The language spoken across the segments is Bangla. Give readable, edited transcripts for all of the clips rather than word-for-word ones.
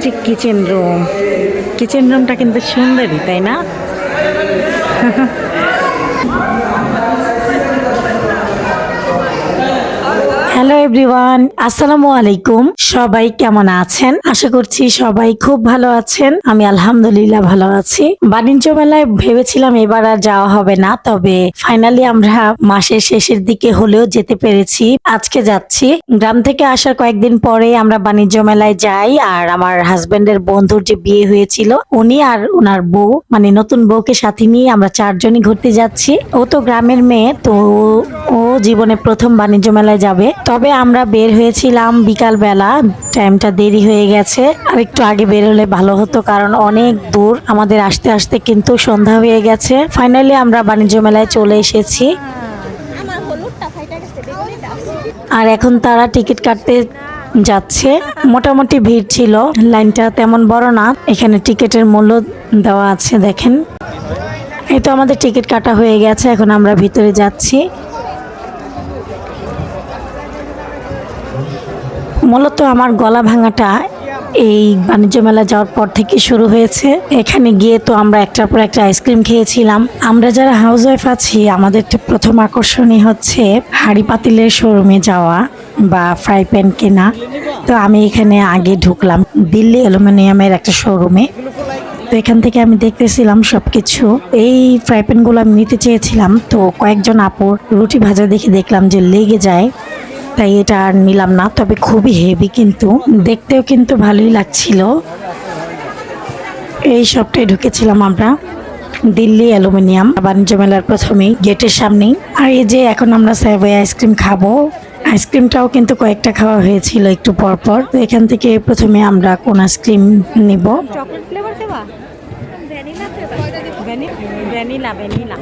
যে কিচেন রুমটা কিন্তু সুন্দরই, তাই না? হ্যালো এভরিওয়ান, আসসালামু আলাইকুম। সবাই কেমন আছেন? আশা করছি সবাই খুব ভালো আছেন। আমি আলহামদুলিল্লাহ ভালো আছি। বাণিজ্য মেলায় ভেবেছিলাম এবার আর যাওয়া হবে না, তবে ফাইনালি আমরা মাসের শেষের দিকে হলেও যেতে পেরেছি। আজকে যাচ্ছি। গ্রাম থেকে আসার কয়েকদিন পরে আমরা বাণিজ্য মেলায় যাই। আর আমার হাজবেন্ডের বন্ধুর যে বিয়ে হয়েছিল, উনি আর ওনার বউ, মানে নতুন বউকে সাথে নিয়ে আমরা চারজনই ঘুরতে যাচ্ছি। ও তো গ্রামের মেয়ে, তো ও জীবনে প্রথম বাণিজ্য মেলায় যাবে। তবে আমরা বের হয়েছিলাম বিকাল বেলা, টাইমটা দেরি হয়ে গেছে। আর একটু আগে বের হলে ভালো হতো, কারণ অনেক দূর, আমাদের আসতে আসতে কিন্তু সন্ধ্যা হয়ে গেছে। ফাইনালি আমরা বাণিজ্য মেলায় চলে এসেছি। আর এখন তারা টিকিট কাটতে যাচ্ছে। মোটামুটি ভিড় ছিল, লাইনটা তেমন বড় না। এখানে টিকিটের মূল্য দেওয়া আছে, দেখেন। এই তো আমাদের টিকিট কাটা হয়ে গেছে, এখন আমরা ভিতরে যাচ্ছি। মূলত আমার গলা ভাঙাটা এই বাণিজ্য মেলা যাওয়ার পর থেকে শুরু হয়েছে। এখানে গিয়ে তো আমরা একটার পর একটা আইসক্রিম খেয়েছিলাম। আমরা যারা হাউসওয়াইফ আছি, আমাদের প্রথম আকর্ষণই হচ্ছে হাঁড়ি পাতিলের শোরুমে যাওয়া বা ফ্রাই প্যান কেনা। তো আমি এখানে আগে ঢুকলাম দিল্লি অ্যালুমিনিয়ামের একটা শোরুমে। তো এখান থেকে আমি দেখতেছিলাম সবকিছু। এই ফ্রাই প্যানগুলো আমি নিতে চেয়েছিলাম, তো কয়েকজন আপুর রুটি ভাজা দেখে দেখলাম যে লেগে যায়, তাই এটা আর নিলাম না। তবে খুবই হেভি, কিন্তু দেখতেও কিন্তু ভালোই লাগছিল। এই সবটাই ঢুকেছিলাম আমরা দিল্লি অ্যালুমিনিয়াম বাণিজ্য মেলার প্রথমেই গেটের সামনেই। আর এই যে এখন আমরা সেভয় আইসক্রিম খাবো। আইসক্রিমটাও কিন্তু কয়েকটা খাওয়া হয়েছিল একটু পর পর। তো এখান থেকে প্রথমে আমরা কোন আইসক্রিম নিব? চকলেট ফ্লেভার দেবা? Vanilla flavour? Vanilla vanilla.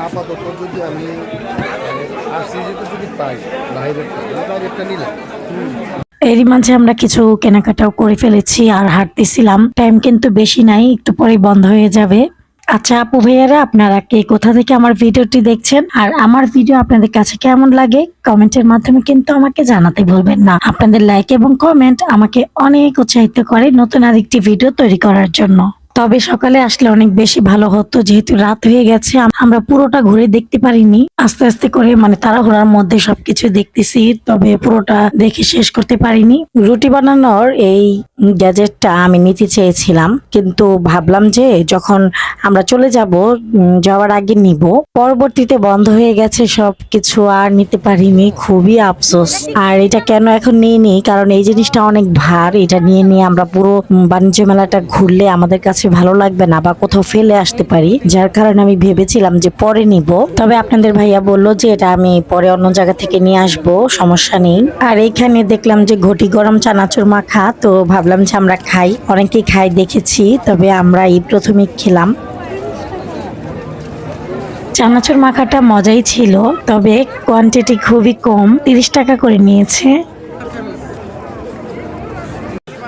আপাতত যদি আমি আসি যেটা যদি পাই বাইরেরটা নিলাম। এরই মাঝে আমরা কিছু কেনাকাটাও করে ফেলেছি আর হাঁটতেছিলাম। টাইম কিন্তু বেশি নাই, একটু পরেই বন্ধ হয়ে যাবে। আচ্ছা আপু ভাইয়ারা, আপনারা কে কোথা থেকে আমার ভিডিওটি দেখছেন আর আমার ভিডিও আপনাদের কাছে কেমন লাগে কমেন্টের মাধ্যমে কিন্তু আমাকে জানাতে ভুলবেন না। আপনাদের লাইক এবং কমেন্ট আমাকে অনেক উৎসাহিত করে নতুন আরেকটি ভিডিও তৈরি করার জন্য। তবে সকালে আসলে অনেক বেশি ভালো হতো, যেহেতু রাত হয়ে গেছে আমরা পুরোটা ঘুরে দেখতে পারিনি। আস্তে আস্তে করে মানে তাড়াহুড়ার মধ্যে সবকিছু দেখতেছি, তবে পুরোটা দেখে শেষ করতে পারিনি। রুটি বানানোর এই গ্যাজেটটা আমি নিতে চেয়েছিলাম, কিন্তু ভাবলাম যে যখন আমরা চলে যাব, যাওয়ার আগে নিব। পরবর্তীতে বন্ধ হয়ে গেছে সবকিছু, আর নিতে পারিনি, খুবই আফসোস। আর এটা কেন এখন নিইনি, কারণ এই জিনিসটা অনেক ভার। এটা নিয়ে নিয়ে আমরা পুরো বাণিজ্য মেলাটা ঘুরলে আমাদের কাছে ভালো লাগবে না বা কোথাও ফেলে আসতে পারি, যার কারণে আমি ভেবেছিলাম যে পরে নিব। তবে আপনাদের ভাইয়া বললো যে এটা আমি পরে অন্য জায়গা থেকে নিয়ে আসবো, সমস্যা নেই। আর এইখানে দেখলাম যে ঘটি গরম চানাচুর মাখা, তো ভাবলাম যে আমরা খাই, অনেকেই খাই দেখেছি, তবে আমরা এই প্রথমেই খেলাম। চানাচুর মাখাটা মজাই ছিল, তবে কোয়ান্টিটি খুবই কম, 30 টাকা করে নিয়েছে।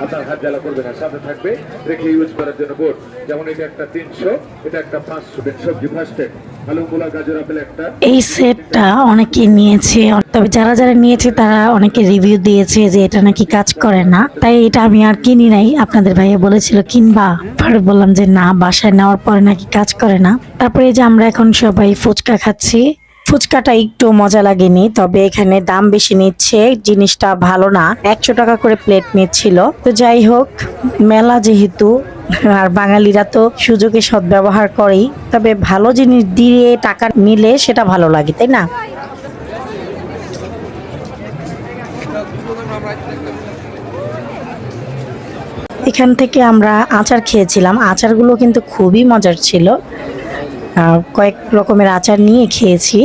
আপনার হাত জ্বালা করবে না, সাথে থাকবে রেখে ইউজ করার জন্য বোর্ড। যেমন এটা একটা 300, এটা একটা 500। সবজি ফার্স্ট এড, আলু মূলা গাজর আপেল একটা। এই সেটটা অনেকে নিয়েছে, তবে যারা যারা নিয়েছে তারা অনেকে রিভিউ দিয়েছে যে এটা নাকি কাজ করে না, তাই এটা আমি আর কিনি নাই। আপনাদের ভাইয়া বলেছিল কিনবা, পরে বললাম যে না, বাসায় নেওয়ার পরে নাকি কাজ করে না। তারপরে যে আমরা এখন সবাই ফুচকা খাচ্ছি। ফুচকাটা একটু মজা লাগেনি, তবে এখানে দাম বেশি নিচ্ছে, জিনিসটা ভালো না। 100 টাকা করে প্লেট নিচ্ছিল। তো যাই হোক, মেলা যেহেতু, আর বাঙালিরা তো সুযোগে সদ্ব্যবহার করেই, তবে ভালো জিনিস দিয়ে টাকা নিলে সেটা ভালো লাগে, তাই না? এখান থেকে আমরা আচার খেয়েছিলাম, আচারগুলো কিন্তু খুবই মজার ছিল। কয়েক রকমের আচার নিয়ে খেয়েছি।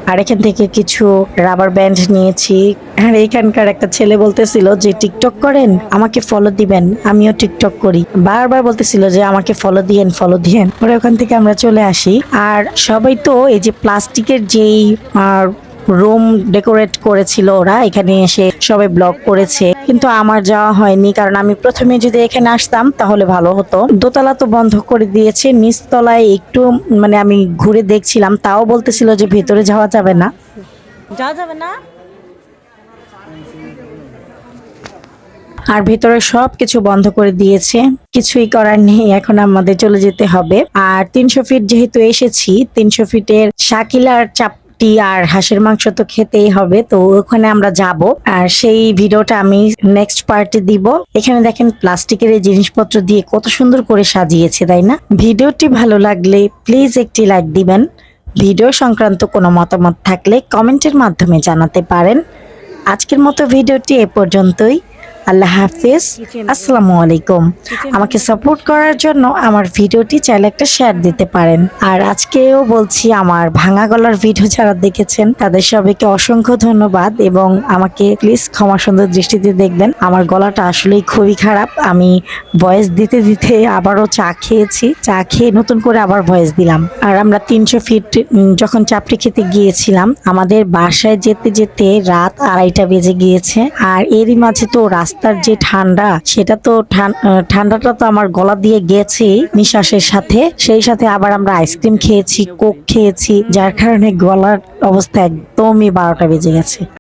আর এখান থেকে কিছু রাবার ব্যান্ড নিয়েছি। আর এখানকার একটা ছেলে বলতেছিল যে টিকটক করেন, আমাকে ফলো দিবেন, আমিও টিকটক করি। বারবার বলতেছিল যে আমাকে ফলো দিয়েন। পরে ওখান থেকে আমরা চলে আসি। আর সবাই তো এই যে প্লাস্টিকের যেই রুম ডেকোরেট করেছিল ওরা, এখানে এসে সবাই ব্লগ করেছে, কিন্তু আমার যাওয়া হয়নি, কারণ আমি প্রথমে যদি এখানে আসতাম তাহলে ভালো হতো। দোতলা তো বন্ধ করে দিয়েছে, নিচতলায় একটু মানে আমি ঘুরে দেখছিলাম, তাও বলতেছিল যে ভেতরে যাওয়া যাবে না। যাওয়া যাবে না। আর ভেতরে সব কিছু বন্ধ করে দিয়েছে, কিছুই করার নেই, এখন আমাদের চলে যেতে হবে। আর 300 ফিট যেহেতু এসেছি, 300 ফিটের শাকিলার চাপটি আর হাঁসের মাংস তো খেতেই হবে, তো ওখানে আমরা যাব। আর সেই ভিডিওটা আমি নেক্সট পার্টে দিব। এখানে দেখেন প্লাস্টিকের এই জিনিসপত্র দিয়ে কত সুন্দর করে সাজিয়েছে, তাই না? ভিডিওটি ভালো লাগলে প্লিজ একটি লাইক দিবেন। ভিডিও সংক্রান্ত কোনো মতামত থাকলে কমেন্টের মাধ্যমে জানাতে পারেন। আজকের মতো ভিডিওটি এ পর্যন্তই। আল্লাহ হাফিজ, আসসালামু আলাইকুম। আমাকে সাপোর্ট করার জন্য আমার ভিডিওটি চাইলে একটা শেয়ার দিতে পারেন। আর আজকেও বলছি, আমার ভাঙা গলার ভিডিও যারা দেখেছেন তাদের সবাইকে অসংখ্য ধন্যবাদ, এবং আমাকে প্লিজ ক্ষমা সুন্দর দৃষ্টিতে দেখবেন। আমার গলাটা আসলেই খুবই খারাপ। আমি ভয়েস দিতে দিতে আবারও চা খেয়েছি, চা খেয়ে নতুন করে আবার ভয়েস দিলাম। আর আমরা 300 ফিট যখন চাপড়ি খেতে গিয়েছিলাম, আমাদের বাসায় যেতে যেতে রাত 2:30 বেজে গিয়েছে। আর এরই মাঝে তো রাস্তার যে ঠান্ডা, সেটা তো ঠান্ডাটা তো আমার গলা দিয়ে গেছে নিঃশ্বাসের সাথে, সেই সাথে আবার আমরা আইসক্রিম খেয়েছি, কোক খেয়েছি, যার কারণে গলার অবস্থা একদমই 12টা বেজে গেছে।